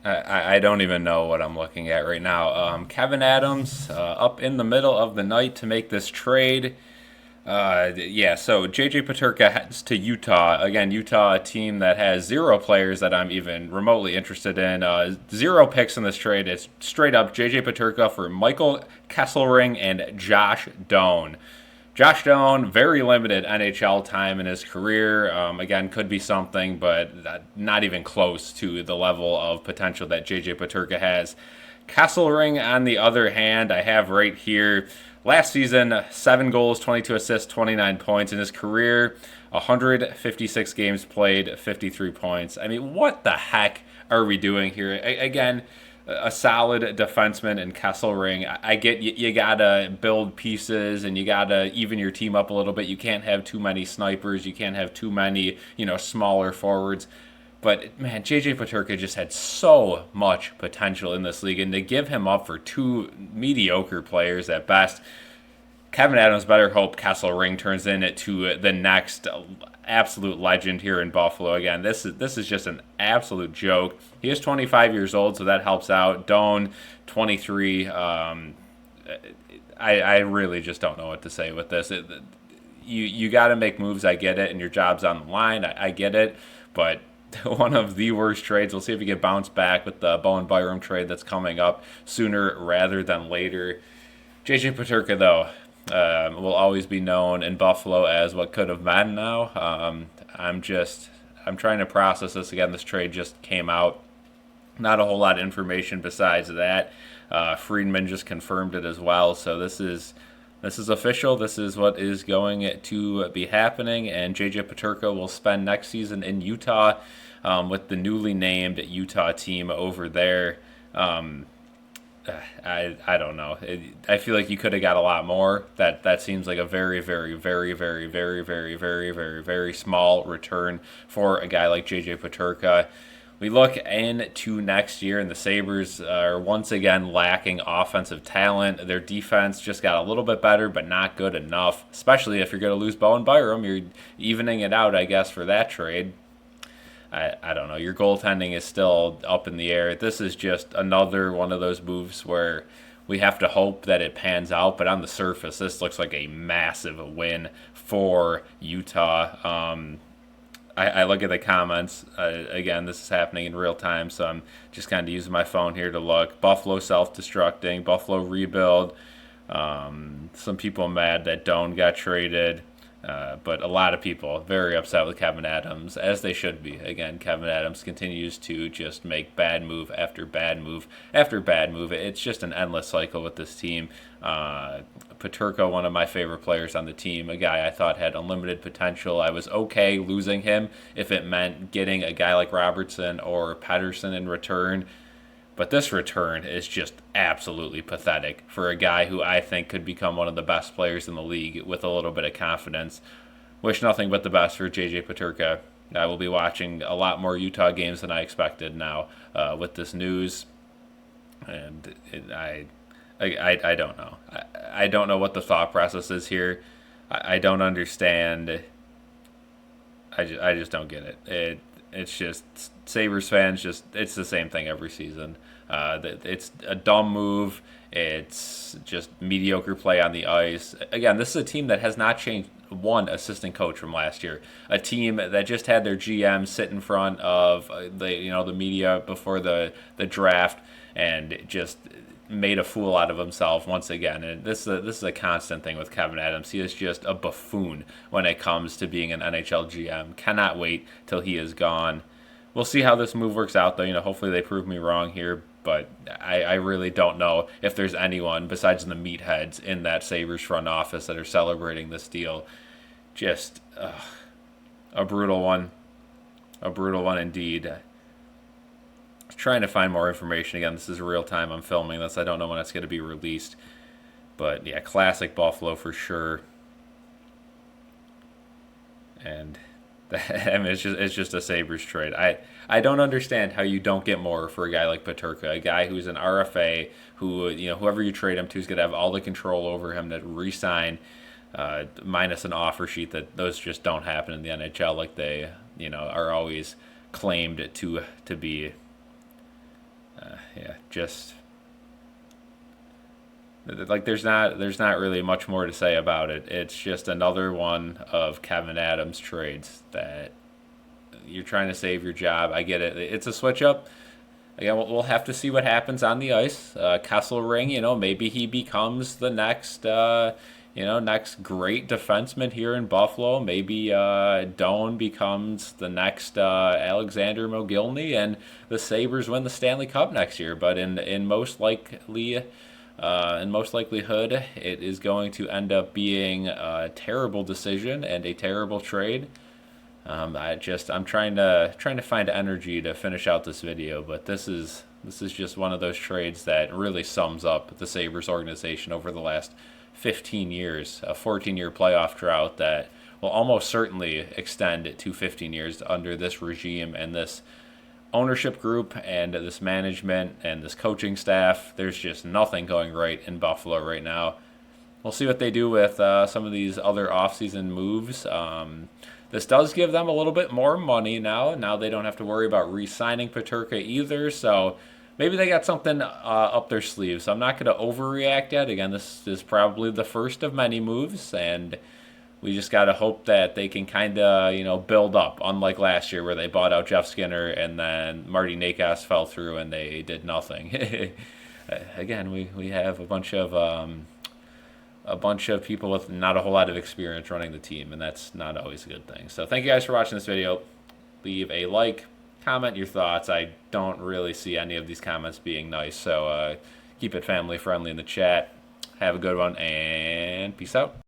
I don't even know what I'm looking at right now. Kevyn Adams up in the middle of the night to make this trade. Yeah, so JJ Peterka heads to Utah. Again, Utah, a team that has zero players that I'm even remotely interested in. Zero picks in this trade. It's straight up JJ Peterka for Michael Kesselring and Josh Doan. Josh Doan, very limited NHL time in his career. Again, could be something, but not even close to the level of potential that JJ Peterka has. Kesselring, on the other hand, I have right here. Last season, 7 goals, 22 assists, 29 points. In his career, 156 games played, 53 points. I mean, what the heck are we doing here? Again, a solid defenseman in Kesselring. I get you gotta build pieces and you gotta even your team up a little bit. You can't have too many snipers. You can't have too many, smaller forwards. But man, JJ Peterka just had so much potential in this league, and to give him up for two mediocre players at best, Kevyn Adams better hope Kesselring turns into the next absolute legend here in Buffalo. Again, this is just an absolute joke. He is 25 years old, so that helps out. Doan, 23. I really just don't know what to say with this. You got to make moves. I get it, and your job's on the line. I get it, but one of the worst trades. We'll see if we get bounced back with the Bowen Byram trade that's coming up sooner rather than later. JJ Peterka, though, will always be known in Buffalo as what could have been now. I'm trying to process this again. This trade just came out. Not a whole lot of information besides that. Friedman just confirmed it as well. So this is official. This is what is going to be happening. And JJ Peterka will spend next season in Utah with the newly named Utah team over there. I don't know. I feel like you could have got a lot more. That seems like a very, very, very, very, very, very, very, very, very small return for a guy like JJ Peterka. We look into next year, and the Sabres are once again lacking offensive talent. Their defense just got a little bit better, but not good enough, especially if you're going to lose Bowen Byram. You're evening it out, I guess, for that trade. I don't know. Your goaltending is still up in the air. This is just another one of those moves where we have to hope that it pans out. But on the surface, this looks like a massive win for Utah. I look at the comments. Again, this is happening in real time, so I'm just kind of using my phone here to look. Buffalo self-destructing. Buffalo rebuild. Some people mad that Doan got traded. But a lot of people very upset with Kevyn Adams, as they should be. Again, Kevyn Adams continues to just make bad move after bad move after bad move. It's just an endless cycle with this team. Peterka, one of my favorite players on the team, a guy I thought had unlimited potential. I was okay losing him if it meant getting a guy like Robertson or Pettersson in return. But this return is just absolutely pathetic for a guy who I think could become one of the best players in the league with a little bit of confidence. Wish nothing but the best for JJ Peterka. I will be watching a lot more Utah games than I expected now with this news. And I don't know. I don't know what the thought process is here. I don't understand. I just don't get it. It's just Sabres fans. It's the same thing every season. It's a dumb move. It's just mediocre play on the ice. Again, this is a team that has not changed one assistant coach from last year. A team that just had their GM sit in front of the media before the draft and just made a fool out of himself once again. And this is a constant thing with Kevyn Adams. He is just a buffoon when it comes to being an NHL GM. Cannot wait till he is gone. We'll see how this move works out, though. Hopefully they prove me wrong here, but I really don't know if there's anyone besides the meatheads in that Sabres front office that are celebrating this deal. Just a brutal one. A brutal one indeed. Trying to find more information. Again, this is real time. I'm filming this. I don't know when it's going to be released. But yeah, classic Buffalo for sure. And I mean, it's just a Sabres trade. I don't understand how you don't get more for a guy like Peterka, a guy who's an RFA, who whoever you trade him to is going to have all the control over him to re-sign, minus an offer sheet. That those just don't happen in the NHL like they are always claimed to be. just like there's not really much more to say about it. It's just another one of Kevyn Adams trades that you're trying to save your job. I get it. It's a switch up. Again, we'll have to see what happens on the ice. Kesselring, maybe he becomes the next, next great defenseman here in Buffalo. Maybe Doan becomes the next Alexander Mogilny, and the Sabres win the Stanley Cup next year. But in most likelihood, it is going to end up being a terrible decision and a terrible trade. I'm trying to find energy to finish out this video, but this is just one of those trades that really sums up the Sabres organization over the last 15 years, a 14-year playoff drought that will almost certainly extend to 15 years under this regime and this ownership group and this management and this coaching staff. There's just nothing going right in Buffalo right now. We'll see what they do with some of these other offseason moves. This does give them a little bit more money now. Now they don't have to worry about re-signing Peterka either, so maybe they got something up their sleeves. So I'm not going to overreact yet. Again, this is probably the first of many moves, and we just got to hope that they can kind of, build up, unlike last year where they bought out Jeff Skinner and then Marty Nakos fell through and they did nothing. Again, we have a bunch of people with not a whole lot of experience running the team, and that's not always a good thing. So thank you guys for watching this video. Leave a like, comment your thoughts. I don't really see any of these comments being nice, so keep it family friendly in the chat. Have a good one, and peace out.